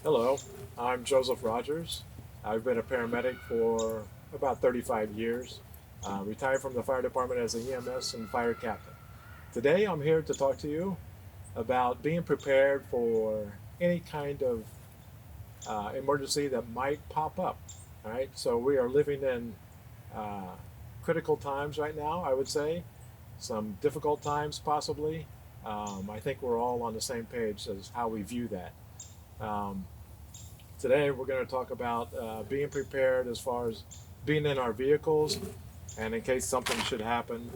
Hello, I'm Joseph Rogers. I've been a paramedic for about 35 years. Retired from the fire department as an EMS and fire captain. Today I'm here to talk to you about being prepared for any kind of emergency that might pop up. All right, so we are living in critical times right now, I would say. Some difficult times, possibly. I think we're all on the same page as how we view that. Um, Today we're going to talk about being prepared as far as being in our vehicles and in case something should happen,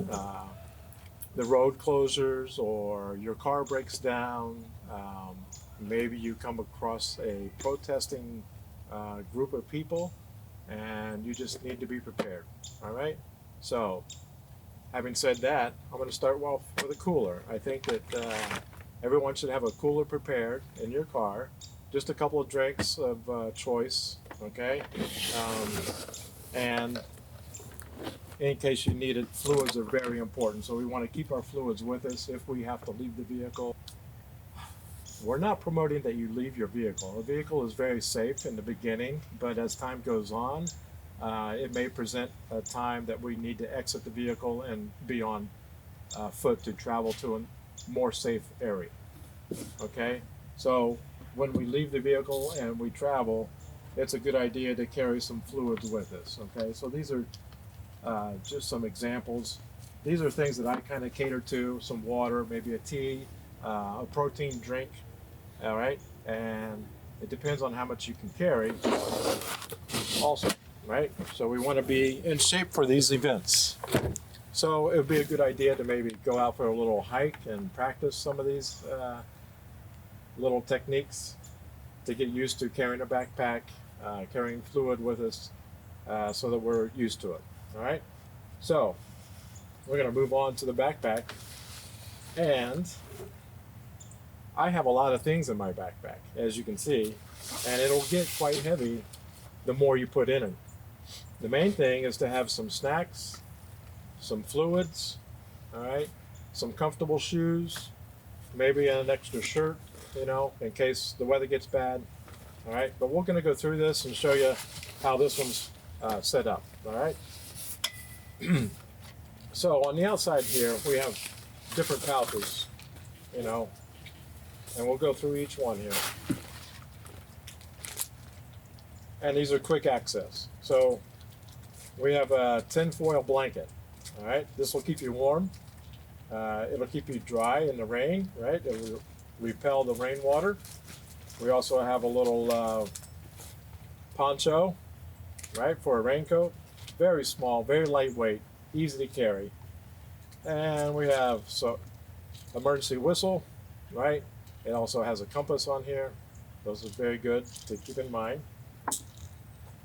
the road closures or your car breaks down, maybe you come across a protesting group of people and you just need to be prepared. All right, so having said that, I'm going to start off with a cooler. I think that everyone should have a cooler prepared in your car. Just a couple of drinks of choice, okay? And in case you need it, fluids are very important. So we want to keep our fluids with us if we have to leave the vehicle. We're not promoting that you leave your vehicle. The vehicle is very safe in the beginning, but as time goes on, it may present a time that we need to exit the vehicle and be on foot to travel to a more safe area, okay? So when we leave the vehicle and we travel, it's a good idea to carry some fluids with us, okay? So these are just some examples. These are things that I kind of cater to: some water, maybe a tea, a protein drink, all right? And it depends on how much you can carry also, right? So we want to be in shape for these events. So it would be a good idea to maybe go out for a little hike and practice some of these little techniques to get used to carrying a backpack, carrying fluid with us, so that we're used to it. All right, so we're going to move on to the backpack, and I have a lot of things in my backpack, as you can see, and it'll get quite heavy the more you put in it. The main thing is to have some snacks, some fluids, all right, some comfortable shoes, maybe an extra shirt, you know, in case the weather gets bad. All right, but we're going to go through this and show you how this one's set up. All right. So on the outside here, we have different pouches, you know, and we'll go through each one here. And these are quick access. So we have a tinfoil blanket. All right, this will keep you warm. It'll keep you dry in the rain, right? It'll repel the rainwater. We also have a little poncho, right, for a raincoat. Very small, very lightweight, easy to carry. And we have emergency whistle, right? It also has a compass on here. Those are very good to keep in mind.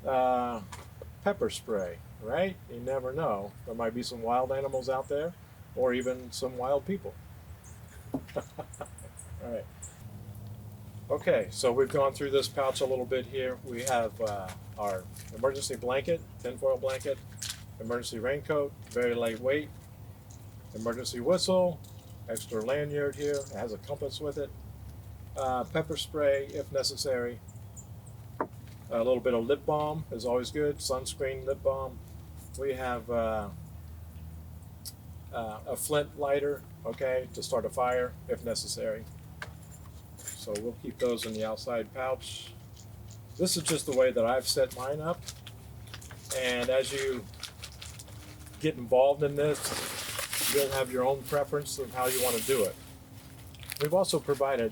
Pepper spray, right? You never know. There might be some wild animals out there, or even some wild people. All right. Okay, so we've gone through this pouch a little bit here. We have our emergency blanket, tinfoil blanket, emergency raincoat, very lightweight, emergency whistle, extra lanyard here. It has a compass with it. Pepper spray if necessary. A little bit of lip balm is always good. Sunscreen, lip balm. We have a flint lighter, okay, to start a fire if necessary. So we'll keep those in the outside pouch. This is just the way that I've set mine up. And as you get involved in this, you'll have your own preference of how you want to do it. We've also provided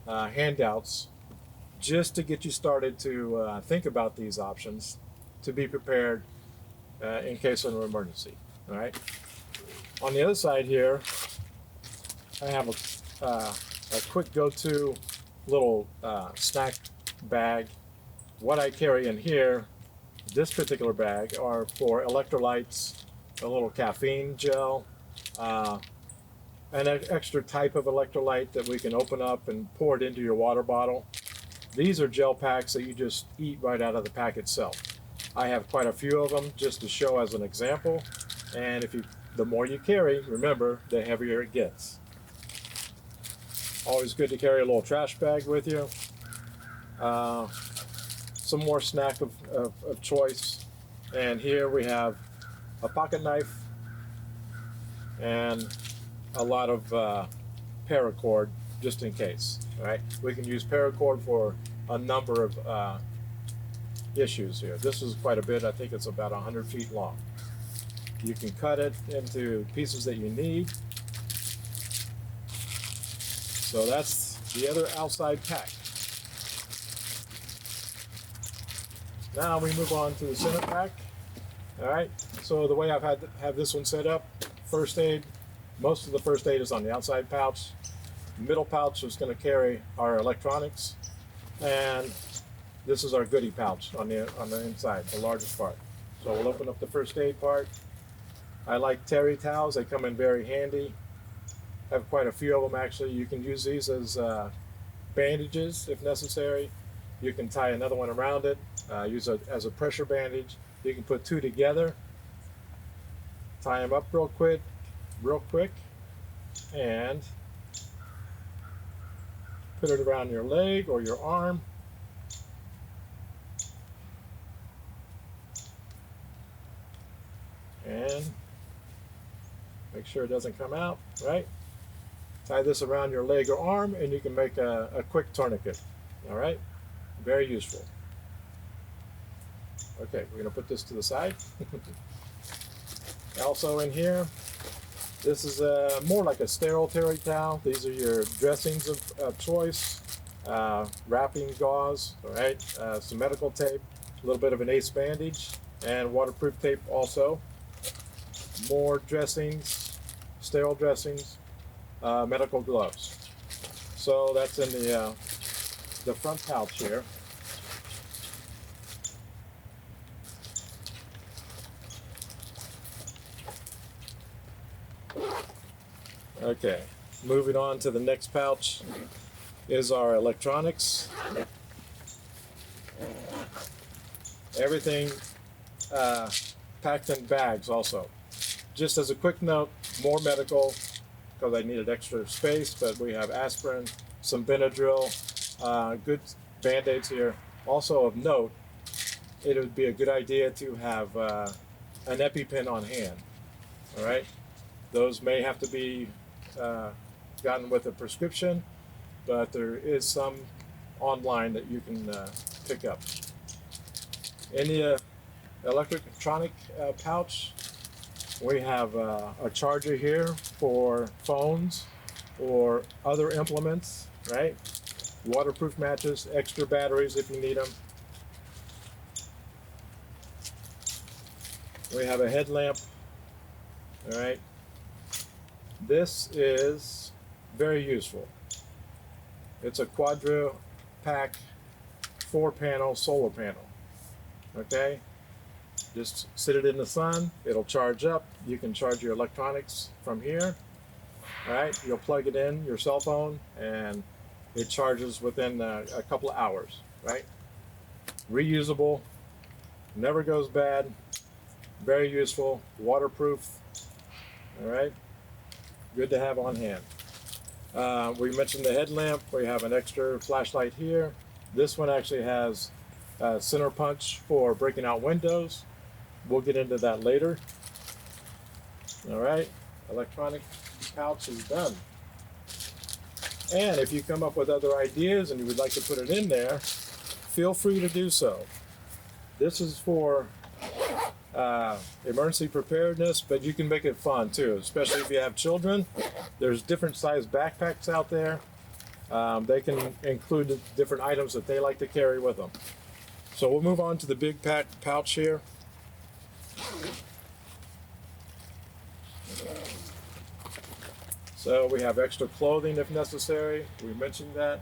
handouts just to get you started to think about these options, to be prepared in case of an emergency. All right. On the other side here, I have a quick go-to little snack bag. What I carry in here, this particular bag, are for electrolytes, a little caffeine gel, an extra type of electrolyte that we can open up and pour it into your water bottle. These are gel packs that you just eat right out of the pack itself. I have quite a few of them just to show as an example. And the more you carry, remember, the heavier it gets. Always good to carry a little trash bag with you. some more snack of choice. And here we have a pocket knife and a lot of paracord just in case. All right, we can use paracord for a number of issues here. This is quite a bit. I think it's about 100 feet long. You can cut it into pieces that you need. So that's the other outside pack. Now we move on to the center pack. All right, so the way I've have this one set up, first aid, most of the first aid is on the outside pouch. Middle pouch is going to carry our electronics, and this is our goodie pouch on the inside, the largest part. So we'll open up the first aid part. I like terry towels. They come in very handy. I have quite a few of them actually. You can use these as bandages if necessary. You can tie another one around it, use it as a pressure bandage. You can put two together, tie them up real quick, and put it around your leg or your arm. And make sure it doesn't come out, right? Tie this around your leg or arm and you can make a quick tourniquet, all right? Very useful. Okay, we're gonna put this to the side. Also in here, this is more like a sterile terry towel. These are your dressings of choice, wrapping gauze, all right? Some medical tape, a little bit of an ace bandage, and waterproof tape also. More dressings, sterile dressings, medical gloves. So that's in the front pouch here. Okay, moving on to the next pouch is our electronics. Everything packed in bags also. Just as a quick note, more medical, because I needed extra space, but we have aspirin, some Benadryl, good Band-Aids here. Also of note, it would be a good idea to have an EpiPen on hand, all right? Those may have to be gotten with a prescription, but there is some online that you can pick up. In the electronic pouch, we have a charger here for phones or other implements, right? Waterproof matches, extra batteries if you need them. We have a headlamp, all right? This is very useful. It's a Quadra pack 4-panel solar panel, okay? Just sit it in the sun, it'll charge up. You can charge your electronics from here, all right? You'll plug it in, your cell phone, and it charges within a couple of hours, right? Reusable, never goes bad, very useful, waterproof, all right? Good to have on hand. We mentioned the headlamp. We have an extra flashlight here. This one actually has a center punch for breaking out windows. We'll get into that later. All right, electronic pouch is done. And if you come up with other ideas and you would like to put it in there, feel free to do so. This is for emergency preparedness, but you can make it fun too, especially if you have children. There's different size backpacks out there. They can include different items that they like to carry with them. So we'll move on to the big pouch here. So we have extra clothing if necessary. We mentioned that,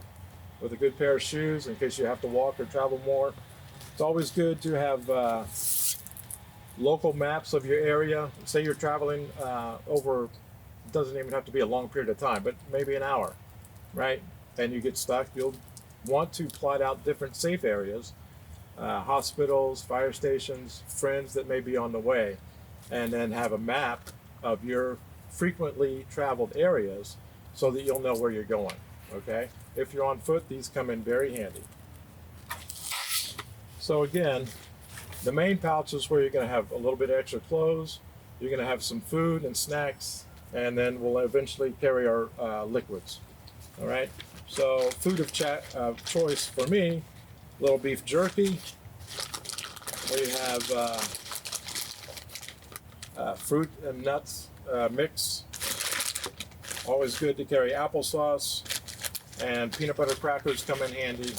with a good pair of shoes in case you have to walk or travel more. It's always good to have local maps of your area. Say you're traveling over, it doesn't even have to be a long period of time, but maybe an hour, right? And you get stuck, you'll want to plot out different safe areas, hospitals, fire stations, friends that may be on the way, and then have a map of your frequently traveled areas so that you'll know where you're going, okay? If you're on foot, these come in very handy. So again, the main pouch is where you're going to have a little bit of extra clothes. You're going to have some food and snacks, and then we'll eventually carry our liquids. All right. So food of choice for me, little beef jerky. We have fruit and nuts mix. Always good to carry applesauce, and peanut butter crackers come in handy.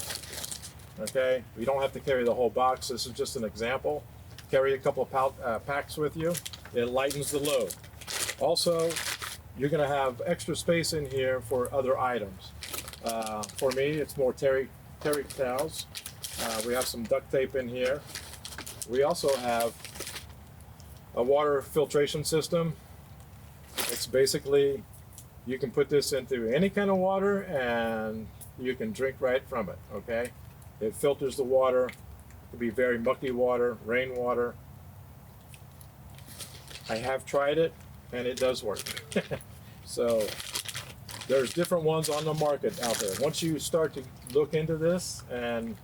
Okay, you don't have to carry the whole box. This is just an example. Carry a couple of packs with you. It lightens the load. Also, you're going to have extra space in here for other items. For me, it's more terry towels. We have some duct tape in here. We also have a water filtration system. It's basically, you can put this into any kind of water and you can drink right from it, okay? It filters the water. It could be very mucky water, rainwater. I have tried it and it does work. So there's different ones on the market out there. Once you start to look into this, and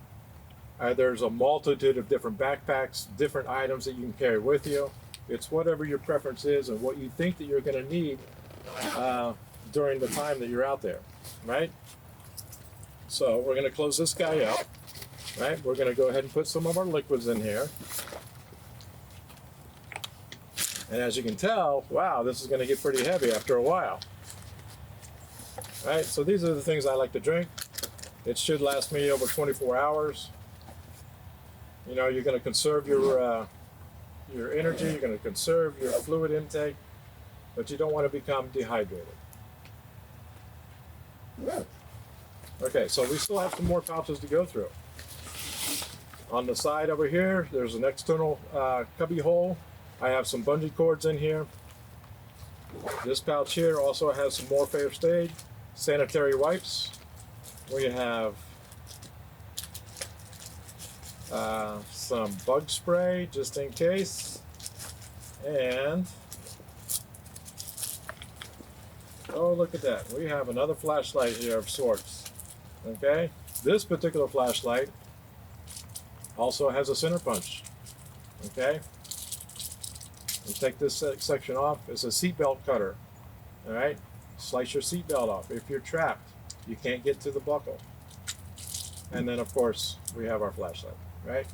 there's a multitude of different backpacks, different items that you can carry with you. It's whatever your preference is and what you think that you're going to need during the time that you're out there, right? So we're going to close this guy up, right? We're going to go ahead and put some of our liquids in here. And as you can tell, wow, this is going to get pretty heavy after a while. Right, so these are the things I like to drink. It should last me over 24 hours. You know, you're going to conserve your energy, you're going to conserve your fluid intake, but you don't want to become dehydrated. Okay, so we still have some more pouches to go through. On the side over here, there's an external cubby hole. I have some bungee cords in here. This pouch here also has some more first aid, sanitary wipes. We have some bug spray just in case, and oh, look at that, we have another flashlight here of sorts. Okay, this particular flashlight also has a center punch. Okay, you take this section off. It's a seatbelt cutter. All right, slice your seatbelt off if you're trapped, you can't get to the buckle. And then of course we have our flashlight, right?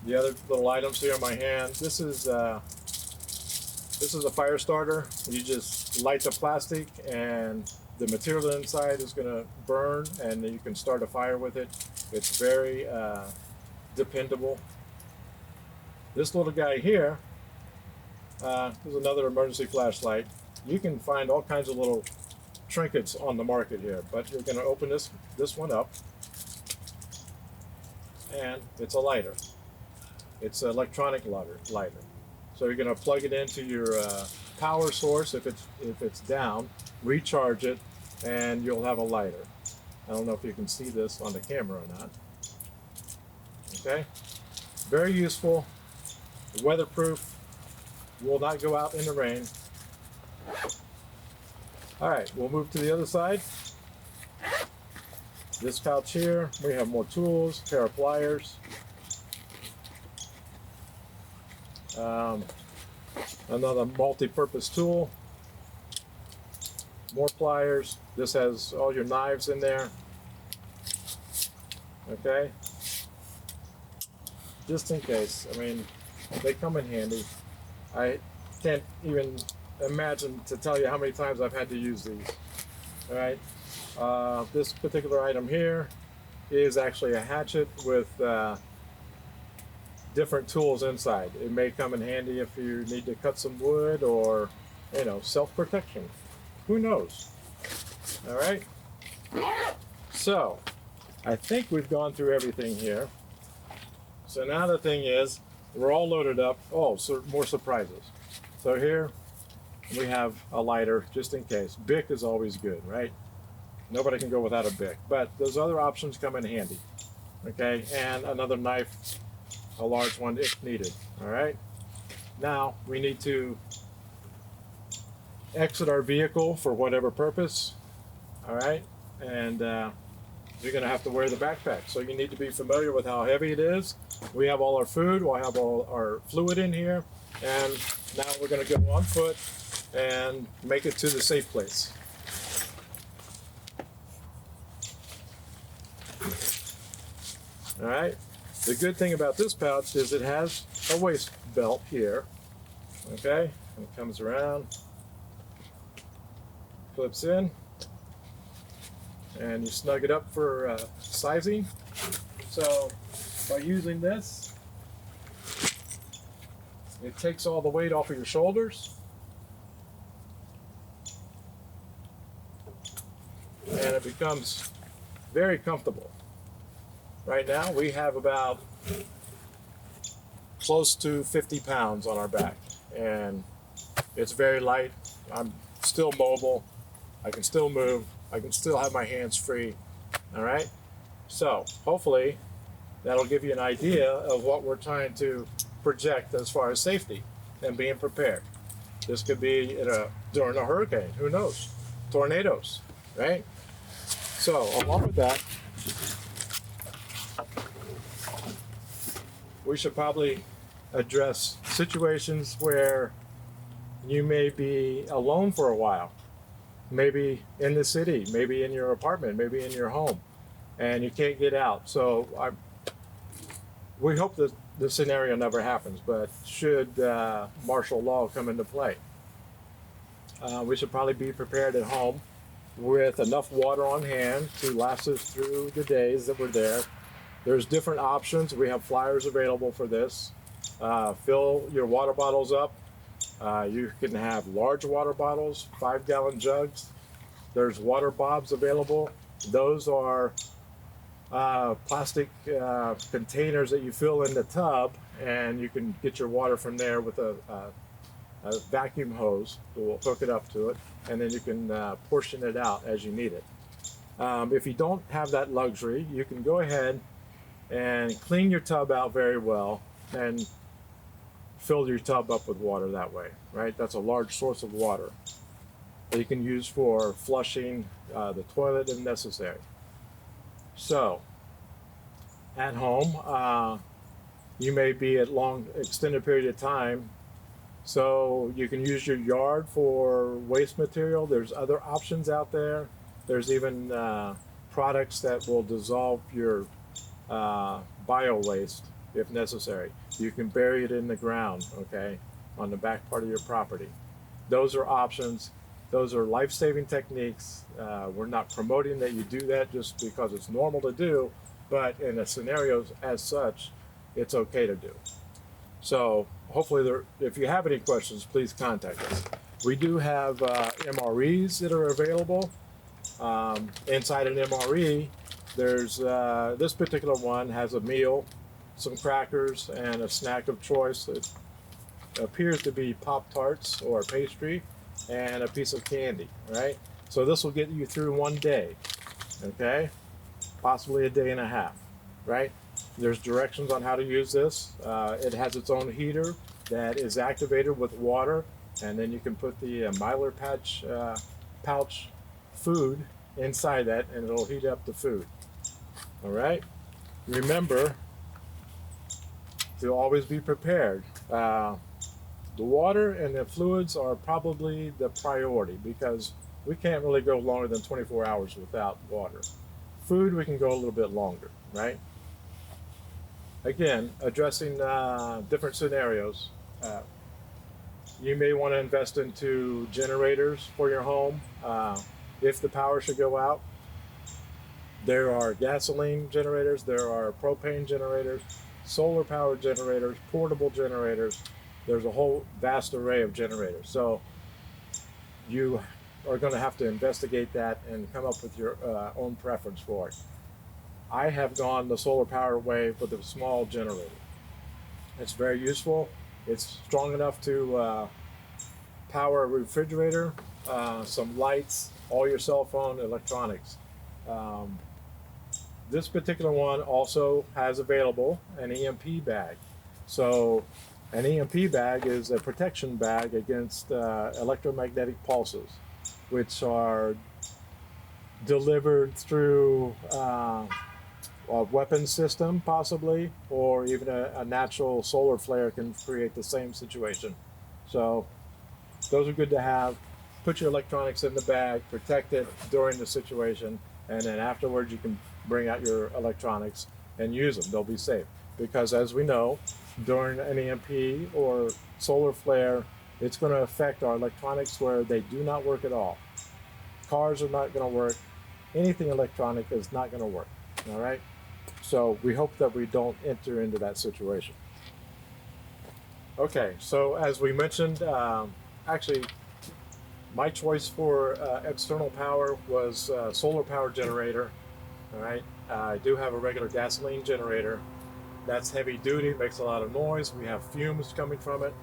The other little items here on my hand, this is a fire starter. You just light the plastic and the material inside is going to burn, and then you can start a fire with it. It's very dependable. This little guy here is another emergency flashlight. You can find all kinds of little trinkets on the market here, but you're going to open this one up, and it's a lighter. It's an electronic lighter. So you're going to plug it into your power source if it's down, recharge it, and you'll have a lighter. I don't know if you can see this on the camera or not. Okay, very useful, weatherproof, will not go out in the rain. All right, we'll move to the other side. This pouch here, we have more tools, pair of pliers. Another multi-purpose tool, more pliers. This has all your knives in there. Okay, just in case. I mean, they come in handy. I can't even imagine to tell you how many times I've had to use these. All right, this particular item here is actually a hatchet with different tools inside. It may come in handy if you need to cut some wood or, you know, self-protection. Who knows? All right. So, I think we've gone through everything here. So now the thing is, we're all loaded up. Oh, so more surprises. So here we have a lighter just in case. Bic is always good, right? Nobody can go without a Bic, but those other options come in handy. Okay, and another knife, a large one if needed. All right. Now we need to exit our vehicle for whatever purpose. All right, and you're going to have to wear the backpack. So you need to be familiar with how heavy it is. We have all our food, we'll have all our fluid in here, and now we're going to go on foot and make it to the safe place. All right. The good thing about this pouch is it has a waist belt here. Okay, and it comes around, clips in, and you snug it up for sizing. So by using this, it takes all the weight off of your shoulders, and it becomes very comfortable. Right now we have about close to 50 pounds on our back, and it's very light. I'm still mobile. I can still move. I can still have my hands free. All right. So hopefully that'll give you an idea of what we're trying to project as far as safety and being prepared. This could be during a hurricane. Who knows? Tornadoes, right? So along with that, we should probably address situations where you may be alone for a while, maybe in the city, maybe in your apartment, maybe in your home, and you can't get out. So we hope that the scenario never happens, but should martial law come into play, we should probably be prepared at home with enough water on hand to last us through the days that we're there. There's different options. We have flyers available for this. Fill your water bottles up. You can have large water bottles, 5-gallon jugs. There's water bobs available. Those are plastic containers that you fill in the tub, and you can get your water from there with a vacuum hose. We'll hook it up to it, and then you can portion it out as you need it. If you don't have that luxury, you can go ahead and clean your tub out very well and fill your tub up with water that way, right? That's a large source of water that you can use for flushing the toilet if necessary. So at home, you may be at long extended period of time, so you can use your yard for waste material. There's other options out there. There's even products that will dissolve your bio waste if necessary. You can bury it in the ground, okay, on the back part of your property. Those are options. Those are life-saving techniques. We're not promoting that you do that just because it's normal to do, but in a scenario as such, it's okay to do. So hopefully, if you have any questions, please contact us. We do have MREs that are available. Inside an MRE, there's this particular one has a meal, some crackers, and a snack of choice. It appears to be Pop-Tarts or pastry and a piece of candy, right? So this will get you through one day, okay? Possibly a day and a half, right? There's directions on how to use this. It has its own heater that is activated with water, and then you can put the Mylar pouch food inside that, and it'll heat up the food. All right. Remember to always be prepared. The water and the fluids are probably the priority because we can't really go longer than 24 hours without water. Food, we can go a little bit longer, right? Again, addressing different scenarios. You may want to invest into generators for your home. If the power should go out, there are gasoline generators, there are propane generators, solar power generators, portable generators. There's a whole vast array of generators. So you are going to have to investigate that and come up with your own preference for it. I have gone the solar power way with a small generator. It's very useful. It's strong enough to power a refrigerator, some lights, all your cell phone electronics. This particular one also has available an EMP bag. So an EMP bag is a protection bag against electromagnetic pulses, which are delivered through a weapon system, possibly, or even a natural solar flare can create the same situation. So those are good to have. Put your electronics in the bag, protect it during the situation, and then afterwards you can bring out your electronics and use them. They'll be safe. Because as we know, during an EMP or solar flare, it's going to affect our electronics where they do not work at all. Cars are not going to work. Anything electronic is not going to work. All right? So we hope that we don't enter into that situation. Okay, so as we mentioned, actually, my choice for external power was solar power generator. All right, I do have a regular gasoline generator. That's heavy duty, makes a lot of noise. We have fumes coming from it.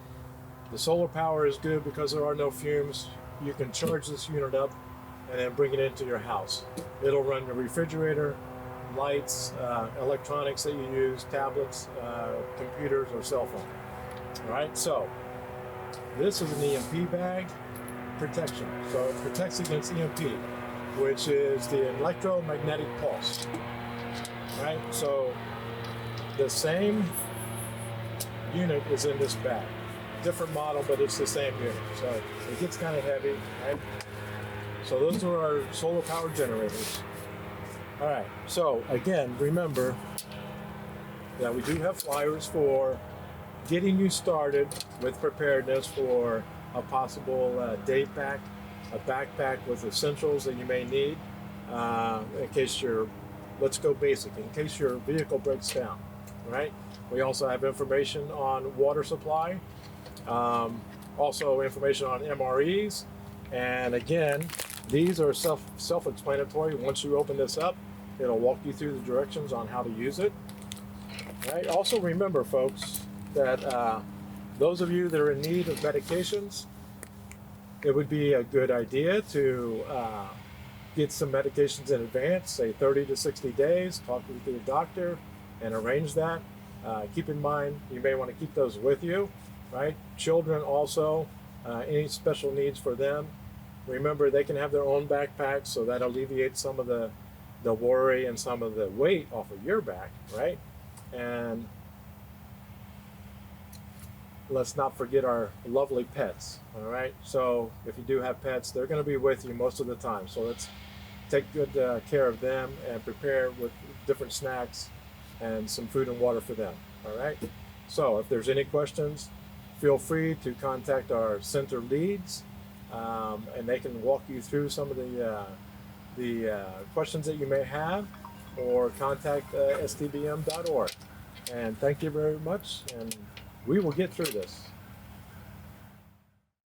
The solar power is good because there are no fumes. You can charge this unit up and then bring it into your house. It'll run the refrigerator, lights, electronics that you use, tablets, computers, or cell phone. All right, so this is an EMP bag protection. So it protects against EMP, which is the electromagnetic pulse. All right, so the same unit is in this bag. Different model, but it's the same unit. So it gets kind of heavy, right? So those are our solar power generators. All right, so again, remember that we do have flyers for getting you started with preparedness for a possible day pack, a backpack with essentials that you may need in case let's go basic, in case your vehicle breaks down, right? We also have information on water supply, also information on MREs, and again, these are self-explanatory. Once you open this up, it'll walk you through the directions on how to use it. Right? Also remember, folks, that those of you that are in need of medications, it would be a good idea to get some medications in advance, say 30 to 60 days, talk with your doctor and arrange that. Keep in mind, you may want to keep those with you, right? Children also, any special needs for them. Remember, they can have their own backpacks, so that alleviates some of the worry and some of the weight off of your back, right? And let's not forget our lovely pets, all right? So if you do have pets, they're going to be with you most of the time. So let's take good care of them and prepare with different snacks and some food and water for them, all right? So if there's any questions, feel free to contact our center leads, and they can walk you through some of the questions that you may have, or contact stbm.org. And thank you very much, and we will get through this.